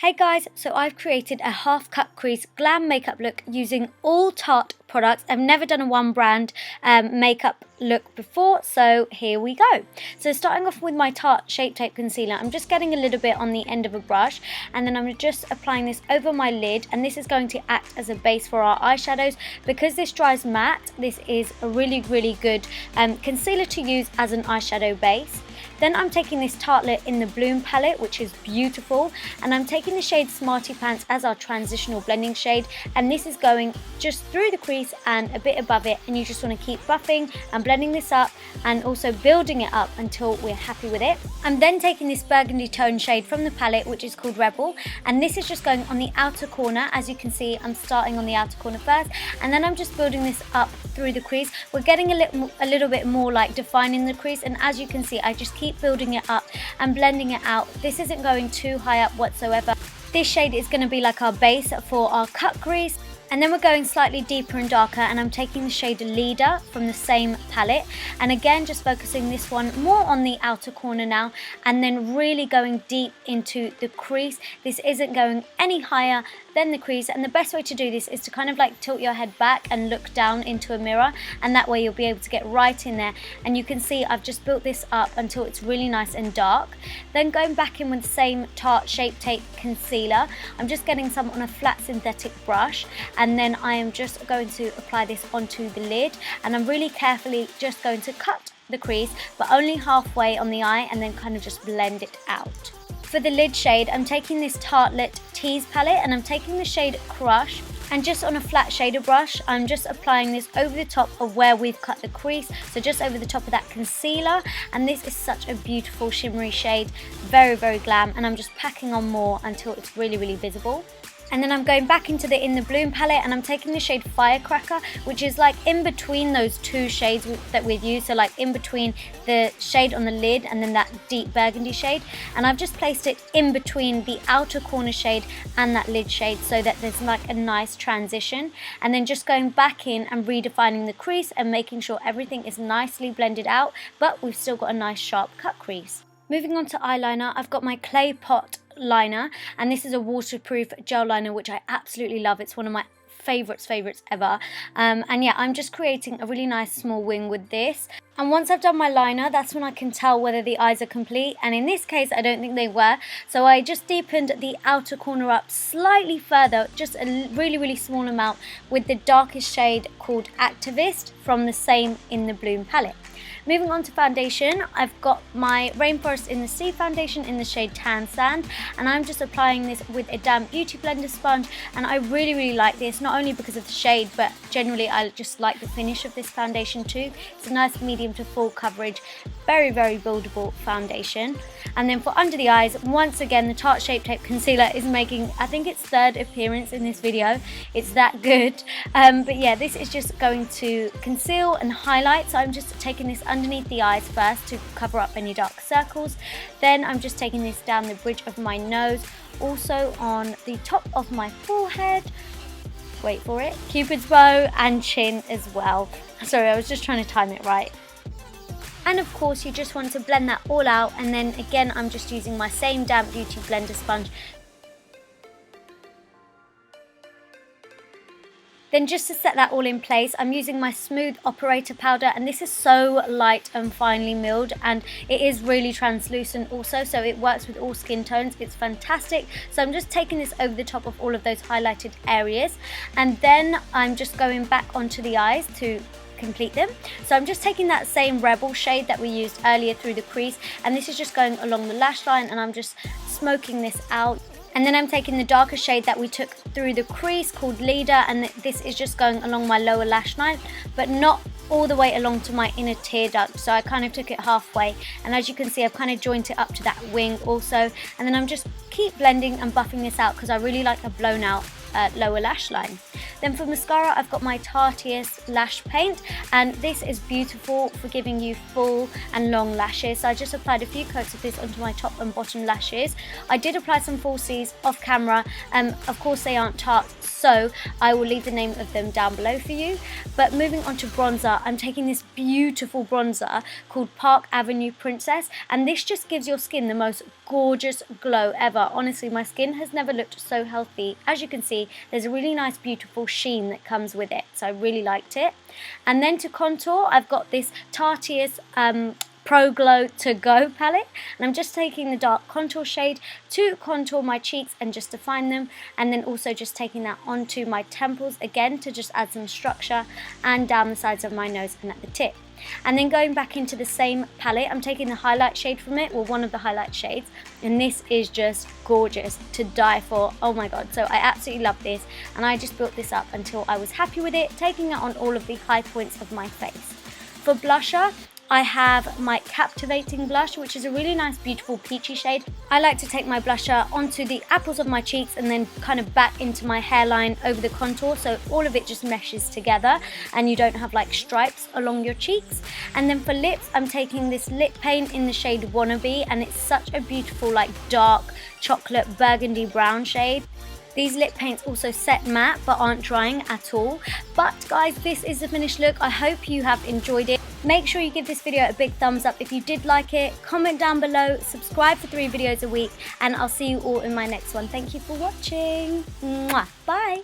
Hey guys, so I've created a half cut crease glam makeup look using all Tarte products. I've never done a one brand makeup look before, so here we go. So starting off with my Tarte Shape Tape Concealer, I'm just getting a little bit on the end of a brush, and then I'm just applying this over my lid, and this is going to act as a base for our eyeshadows. Because this dries matte, this is a really good concealer to use as an eyeshadow base. Then I'm taking this Tartelette in the Bloom palette, which is beautiful, and I'm taking the shade Smarty Pants as our transitional blending shade, and this is going just through the crease and a bit above it, and you just want to keep buffing and blending this up and also building it up until we're happy with it. I'm then taking this burgundy tone shade from the palette, which is called Rebel, and this is just going on the outer corner. As you can see, I'm starting on the outer corner first, and then I'm just building this up through the crease. We're getting a little bit more like defining the crease, and as you can see, I just keep building it up and blending it out. This isn't going too high up whatsoever. This shade is going to be like our base for our cut crease. And then we're going slightly deeper and darker, and I'm taking the shade Leader from the same palette, and again just focusing this one more on the outer corner now, and then really going deep into the crease. This isn't going any higher than the crease, and the best way to do this is to kind of like tilt your head back and look down into a mirror, and that way you'll be able to get right in there. And you can see I've just built this up until it's really nice and dark. Then going back in with the same Tarte Shape Tape Concealer, I'm just getting some on a flat synthetic brush, and then I am just going to apply this onto the lid, and I'm really carefully just going to cut the crease, but only halfway on the eye, and then kind of just blend it out. For the lid shade, I'm taking this Tartelette Tease palette, and I'm taking the shade Crush, and just on a flat shader brush, I'm just applying this over the top of where we've cut the crease, so just over the top of that concealer. And this is such a beautiful shimmery shade, very glam, and I'm just packing on more until it's really visible. And then I'm going back into the In the Bloom palette, and I'm taking the shade Firecracker, which is like in between those two shades that we've used, so like in between the shade on the lid and then that deep burgundy shade, and I've just placed it in between the outer corner shade and that lid shade so that there's like a nice transition, and then just going back in and redefining the crease and making sure everything is nicely blended out, but we've still got a nice sharp cut crease. Moving on to eyeliner, I've got my Clay Pot liner, and this is a waterproof gel liner which I absolutely love. It's one of my favorites ever, and yeah, I'm just creating a really nice small wing with this. And once I've done my liner, that's when I can tell whether the eyes are complete, and in this case I don't think they were, so I just deepened the outer corner up slightly further, just a really small amount, with the darkest shade called Activist from the same In the Bloom palette. Moving on to foundation, I've got my Rainforest in the Sea foundation in the shade Tan Sand, and I'm just applying this with a damp beauty blender sponge, and I really like this, not only because of the shade, but generally I just like the finish of this foundation too. It's a nice medium to full coverage, very buildable foundation. And then for under the eyes, once again the Tarte Shape Tape Concealer is making, I think its third appearance in this video. It's that good. But yeah, this is just going to conceal and highlight, so I'm just taking this underneath the eyes first to cover up any dark circles. Then I'm just taking this down the bridge of my nose, also on the top of my forehead, wait for it, Cupid's bow, and chin as well. Sorry, I was just trying to time it right. And of course you just want to blend that all out, and then again I'm just using my same damp beauty blender sponge. Then just to set that all in place, I'm using my Smooth Operator powder, and this is so light and finely milled, and it is really translucent also, so it works with all skin tones. It's fantastic. So I'm just taking this over the top of all of those highlighted areas, and then I'm just going back onto the eyes to complete them. So I'm just taking that same Rebel shade that we used earlier through the crease, and this is just going along the lash line, and I'm just smoking this out. And then I'm taking the darker shade that we took through the crease called Leader, and this is just going along my lower lash line, but not all the way along to my inner tear duct, so I kind of took it halfway, and as you can see I've kind of joined it up to that wing also. And then I'm just keep blending and buffing this out because I really like a blown out lower lash line. Then for mascara, I've got my Tarteist Lash Paint, and this is beautiful for giving you full and long lashes. So I just applied a few coats of this onto my top and bottom lashes. I did apply some falsies off camera, of course they aren't Tarte, so I will leave the name of them down below for you. But moving on to bronzer, I'm taking this beautiful bronzer called Park Avenue Princess, and this just gives your skin the most gorgeous glow ever. Honestly, my skin has never looked so healthy. As you can see, there's a really nice beautiful sheen that comes with it, so I really liked it. And then to contour, I've got this Tarteist Pro Glow To Go palette, and I'm just taking the dark contour shade to contour my cheeks and just define them, and then also just taking that onto my temples again to just add some structure, and down the sides of my nose and at the tip. And then going back into the same palette, I'm taking the highlight shade from it, or one of the highlight shades, and this is just gorgeous to die for. Oh my god, so I absolutely love this, and I just built this up until I was happy with it, taking it on all of the high points of my face. For blusher, I have my Captivating blush, which is a really nice beautiful peachy shade. I like to take my blusher onto the apples of my cheeks and then kind of back into my hairline over the contour, so all of it just meshes together and you don't have like stripes along your cheeks. And then for lips, I'm taking this lip paint in the shade Wannabe, and it's such a beautiful like dark chocolate burgundy brown shade. These lip paints also set matte but aren't drying at all. But guys, this is the finished look. I hope you have enjoyed it. Make sure you give this video a big thumbs up if you did like it. Comment down below, subscribe for 3 videos a week, and I'll see you all in my next one. Thank you for watching. Mwah. Bye.